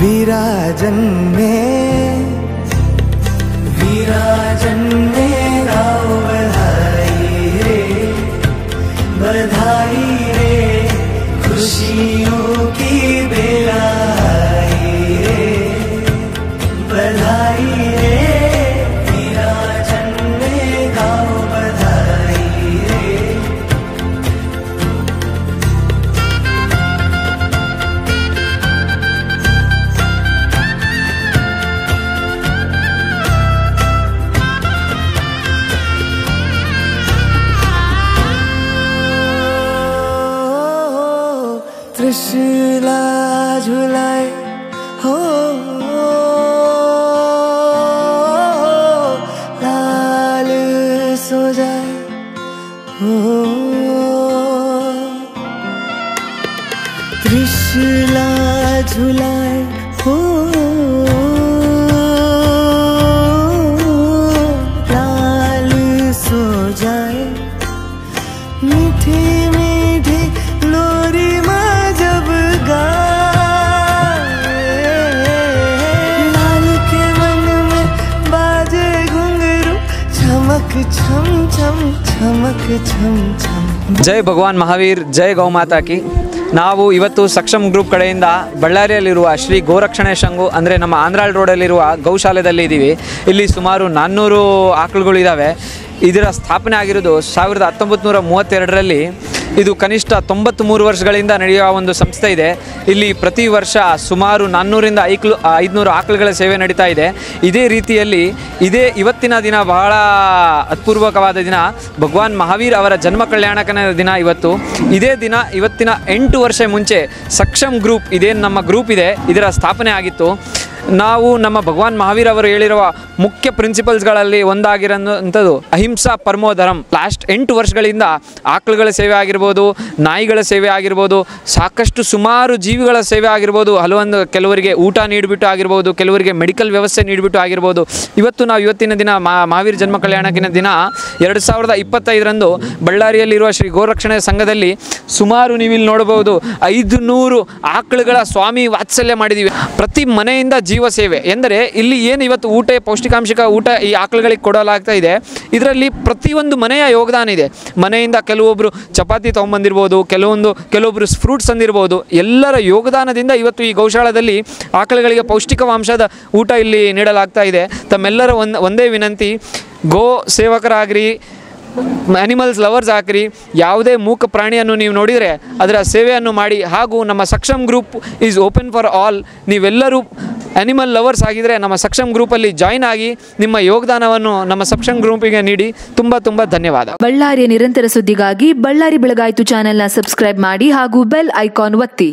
विराजन्ने गाओ बधाई रे खुशियों की बेला रे बधाई रे विराजन्ने गाओ बधाई रे। त्रिशूला झुलाए हो लाल सो जाए हो त्रिशूला झुलाए हो लाल सो जाए मीठी मीठी लोरी जब लाल के मन में बाजे घुंघरू चमक छम छम चमक छम छम। जय भगवान महावीर जय गौमाता की। ನಾವು ಇವತ್ತು ಸಕ್ಷಮ್ ಗ್ರೂಪ್ ಕಡೆಯಿಂದ ಬಳ್ಳಾರಿಯಲ್ಲಿರುವ ಶ್ರೀ ಗೋರಕ್ಷಣೆ ಶಂಗು ಅಂದರೆ ನಮ್ಮ ಆಂಧ್ರಾಳ್ ರೋಡಲ್ಲಿರುವ ಗೌಶಾಲೆಯಲ್ಲಿ ಇದ್ದೀವಿ. ಇಲ್ಲಿ ಸುಮಾರು 400 ಆಕಳುಗಳು ಇದ್ದಾವೆ. ಇದರ ಸ್ಥಾಪನೆ ಆಗಿರೋದು 1932ರಲ್ಲಿ. ಇದು ಕನಿಷ್ಠ 93 ವರ್ಷಗಳಿಂದ ನಡೆಯುವ ಒಂದು ಸಂಸ್ಥೆ ಇದೆ. ಇಲ್ಲಿ ಪ್ರತಿ ವರ್ಷ ಸುಮಾರು 400ರಿಂದ 500 ಆಕಳುಗಳ ಸೇವೆ ನಡೀತಾ ಇದೆ. ಇದೇ ರೀತಿಯಲ್ಲಿ ಇವತ್ತಿನ ದಿನ ಬಹಳ ಅತ್ಪೂರ್ವಕವಾದ ದಿನ. ಭಗವಾನ್ ಮಹಾವೀರ್ ಅವರ ಜನ್ಮ ಕಲ್ಯಾಣಕನ ದಿನ ಇವತ್ತು. ಇದೇ ದಿನ ಇವತ್ತಿನ 8 ವರ್ಷ ಮುಂಚೆ ಸಕ್ಷಮ್ ಗ್ರೂಪ್ ಇದೇನು ನಮ್ಮ ಗ್ರೂಪ್ ಇದೆ ಇದರ ಸ್ಥಾಪನೆ ಆಗಿತ್ತು. ನಾವು ನಮ್ಮ ಭಗವಾನ್ ಮಹಾವೀರ್ ಅವರು ಹೇಳಿರುವ ಮುಖ್ಯ ಪ್ರಿನ್ಸಿಪಲ್ಸ್ಗಳಲ್ಲಿ ಒಂದಾಗಿರೋಂಥದ್ದು ಅಹಿಂಸಾ ಪರಮೋ ಧರ್ಮ. ಲಾಸ್ಟ್ 8 ವರ್ಷಗಳಿಂದ ಆಕಳುಗಳ ಸೇವೆ ಆಗಿರ್ಬೋದು, ನಾಯಿಗಳ ಸೇವೆ ಆಗಿರ್ಬೋದು, ಸಾಕಷ್ಟು ಸುಮಾರು ಜೀವಿಗಳ ಸೇವೆ ಆಗಿರ್ಬೋದು, ಕೆಲವರಿಗೆ ಊಟ ನೀಡಿಬಿಟ್ಟು ಆಗಿರ್ಬೋದು, ಕೆಲವರಿಗೆ ಮೆಡಿಕಲ್ ವ್ಯವಸ್ಥೆ ನೀಡಿಬಿಟ್ಟು ಆಗಿರ್ಬೋದು. ಇವತ್ತಿನ ದಿನ ಮಹಾವೀರ್ ಜನ್ಮ ಕಲ್ಯಾಣಕಿನ ದಿನ 2025ರಂದು ಬಳ್ಳಾರಿಯಲ್ಲಿರುವ ಶ್ರೀ ಗೋರಕ್ಷಣೆ ಸಂಘದಲ್ಲಿ ಸುಮಾರು ನೀವಿಲ್ಲಿ ನೋಡಬಹುದು 500 ಆಕಳುಗಳ ಸ್ವಾಮಿ ವಾತ್ಸಲ್ಯ ಮಾಡಿದ್ದೀವಿ. ಪ್ರತಿ ಮನೆಯಿಂದ ಜೀವ ಸೇವೆ ಎಂದರೆ ಇಲ್ಲಿ ಏನು ಇವತ್ತು ಪೌಷ್ಟಿಕಾಂಶಕ ಊಟ ಈ ಆಕಳುಗಳಿಗೆ ಕೊಡಲಾಗ್ತಾ ಇದೆ. ಇದರಲ್ಲಿ ಪ್ರತಿಯೊಂದು ಮನೆಯ ಯೋಗದಾನ ಇದೆ. ಮನೆಯಿಂದ ಕೆಲವೊಬ್ಬರು ಚಪಾತಿ ತೊಗೊಂಬಂದಿರ್ಬೋದು, ಕೆಲವೊಬ್ಬರು ಫ್ರೂಟ್ಸ್ ತಂದಿರ್ಬೋದು. ಎಲ್ಲರ ಯೋಗದಾನದಿಂದ ಇವತ್ತು ಈ ಗೌಶಾಲದಲ್ಲಿ ಆಕಳುಗಳಿಗೆ ಪೌಷ್ಟಿಕಾಂಶದ ಊಟ ಇಲ್ಲಿ ನೀಡಲಾಗ್ತಾ ಇದೆ. ತಮ್ಮೆಲ್ಲರ ಒಂದೇ ವಿನಂತಿ, ಗೋ ಸೇವಕರಾಗ್ರಿ, ಆನಿಮಲ್ಸ್ ಲವರ್ಸ್ ಹಾಕ್ರಿ. ಯಾವುದೇ ಮೂಕ ಪ್ರಾಣಿಯನ್ನು ನೀವು ನೋಡಿದರೆ ಅದರ ಸೇವೆಯನ್ನು ಮಾಡಿ. ಹಾಗೂ ನಮ್ಮ Saksham group is open for all. ನೀವೆಲ್ಲರೂ ಆನಿಮಲ್ ಲವರ್ಸ್ ಆಗಿದ್ದರೆ ನಮ್ಮ ಸಕ್ಷಮ್ ಗ್ರೂಪಲ್ಲಿ ಜಾಯಿನ್ ಆಗಿ ನಿಮ್ಮ ಯೋಗದಾನವನ್ನು ನಮ್ಮ ಸಕ್ಷಮ್ ಗ್ರೂಪಿಗೆ ನೀಡಿ. ತುಂಬ ಧನ್ಯವಾದ. ಬಳ್ಳಾರಿಯ ನಿರಂತರ ಸುದ್ದಿಗಾಗಿ ಬಳ್ಳಾರಿ ಬೆಳಗಾಯಿತು ಚಾನೆಲ್ನ ಸಬ್ಸ್ಕ್ರೈಬ್ ಮಾಡಿ ಹಾಗೂ ಬೆಲ್ ಐಕಾನ್ ಒತ್ತಿ.